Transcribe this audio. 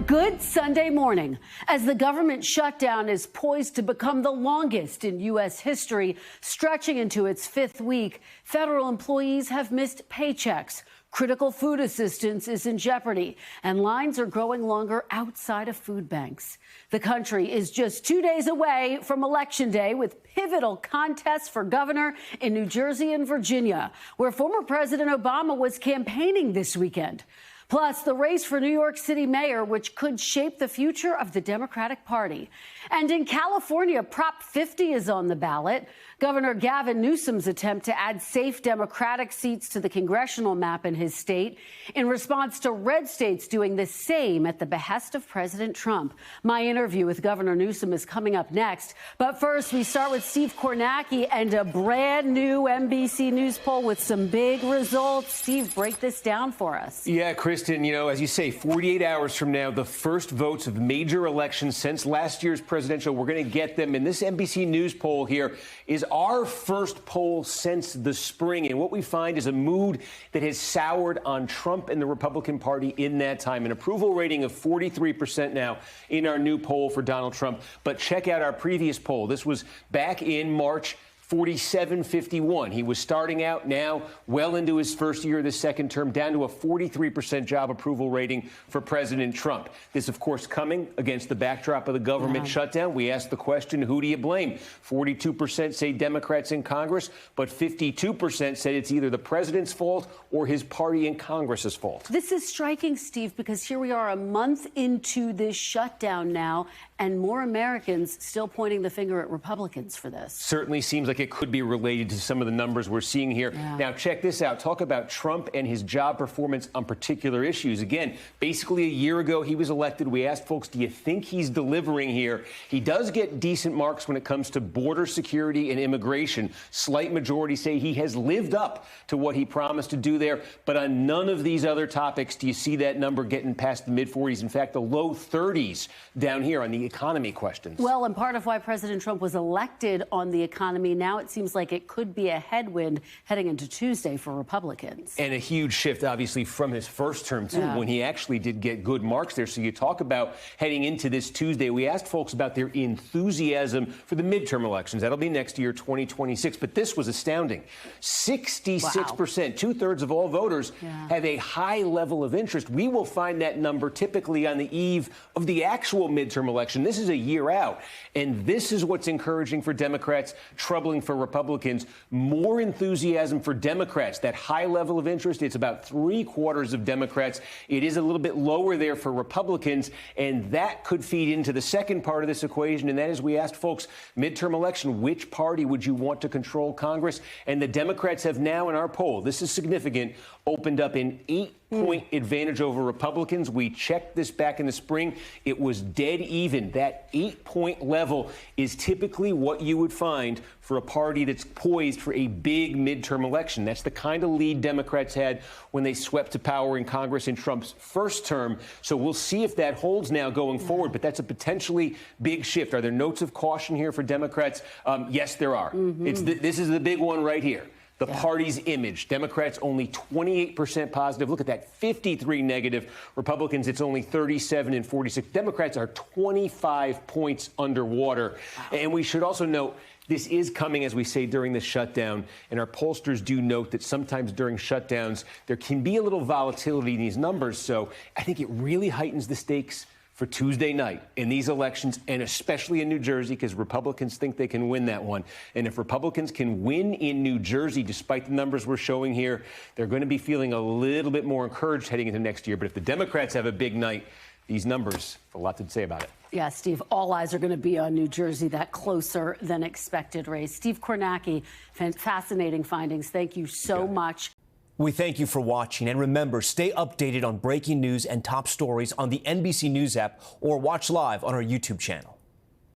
Good Sunday morning. As the government shutdown is poised to become the longest in U.S. history, stretching into its fifth week, federal employees have missed paychecks. Critical food assistance is in jeopardy, and lines are growing longer outside of food banks. The country is just 2 days away from Election Day, with pivotal contests for governor in New Jersey and Virginia, where former President Obama was campaigning this weekend. Plus, the race for New York City mayor, which could shape the future of the Democratic Party. And in California, Prop 50 is on the ballot. Governor Gavin Newsom's attempt to add safe Democratic seats to the congressional map in his state in response to red states doing the same at the behest of President Trump. My interview with Governor Newsom is coming up next. But first, we start with Steve Kornacki and a brand new NBC News poll with some big results. Steve, break this down for us. Yeah, Kristen, as you say, 48 hours from now, the first votes of major elections since last year's presidential. We're going to get them. And this NBC News poll here is our first poll since the spring. And what we find is a mood that has soured on Trump and the Republican Party in that time. An approval rating of 43% now in our new poll for Donald Trump. But check out our previous poll. This was back in March. 47-51. He was starting out now well into his first year of the second term, down to a 43% job approval rating for President Trump. This, of course, coming against the backdrop of the government shutdown. We asked the question, who do you blame? 42% say Democrats in Congress, but 52% said it's either the president's fault or his party in Congress's fault. This is striking, Steve, because here we are a month into this shutdown now, and more Americans still pointing the finger at Republicans for this. Certainly seems like it could be related to some of the numbers we're seeing here. Yeah. Now, check this out. Talk about Trump and his job performance on particular issues. Again, basically a year ago, he was elected. We asked folks, do you think he's delivering here? He does get decent marks when it comes to border security and immigration. Slight majority say he has lived up to what he promised to do there. But on none of these other topics do you see that number getting past the mid-40s. In fact, the low 30s down here on the economy questions. Well, and part of why President Trump was elected on the economy, now it seems like it could be a headwind heading into Tuesday for Republicans. And a huge shift, obviously, from his first term, too, when he actually did get good marks there. So you talk about heading into this Tuesday. We asked folks about their enthusiasm for the midterm elections. That'll be next year, 2026. But this was astounding. 66%, two-thirds of all voters have a high level of interest. We will find that number typically on the eve of the actual midterm election. This is a year out. And this is what's encouraging for Democrats, troubling for Republicans. More enthusiasm for Democrats. That high level of interest, it's about 3/4 of Democrats. It is a little bit lower there for Republicans, and that could feed into the second part of this equation, and that is we asked folks, midterm election, which party would you want to control Congress? And the Democrats have now, in our poll, this is significant, opened up an 8-point advantage over Republicans. We checked this back in the spring. It was dead even. That 8-point level is typically what you would find for a party that's poised for a big midterm election. That's the kind of lead Democrats had when they swept to power in Congress in Trump's first term. So we'll see if that holds now going forward. But that's a potentially big shift. Are there notes of caution here for Democrats? Yes, there are. This is the big one right here. The party's image. Democrats only 28% positive. Look at that, 53 negative. Republicans, it's only 37 and 46. Democrats are 25 points underwater. Wow. And we should also note, this is coming, as we say, during the shutdown. And our pollsters do note that sometimes during shutdowns, there can be a little volatility in these numbers. So I think it really heightens the stakes for Tuesday night in these elections, and especially in New Jersey, because Republicans think they can win that one. And if Republicans can win in New Jersey, despite the numbers we're showing here, they're going to be feeling a little bit more encouraged heading into next year. But if the Democrats have a big night, these numbers have a lot to say about it. Yeah, Steve, all eyes are going to be on New Jersey, that closer than expected race. Steve Kornacki, fascinating findings. Thank you so much. We thank you for watching, and remember, stay updated on breaking news and top stories on the NBC News app or watch live on our YouTube channel.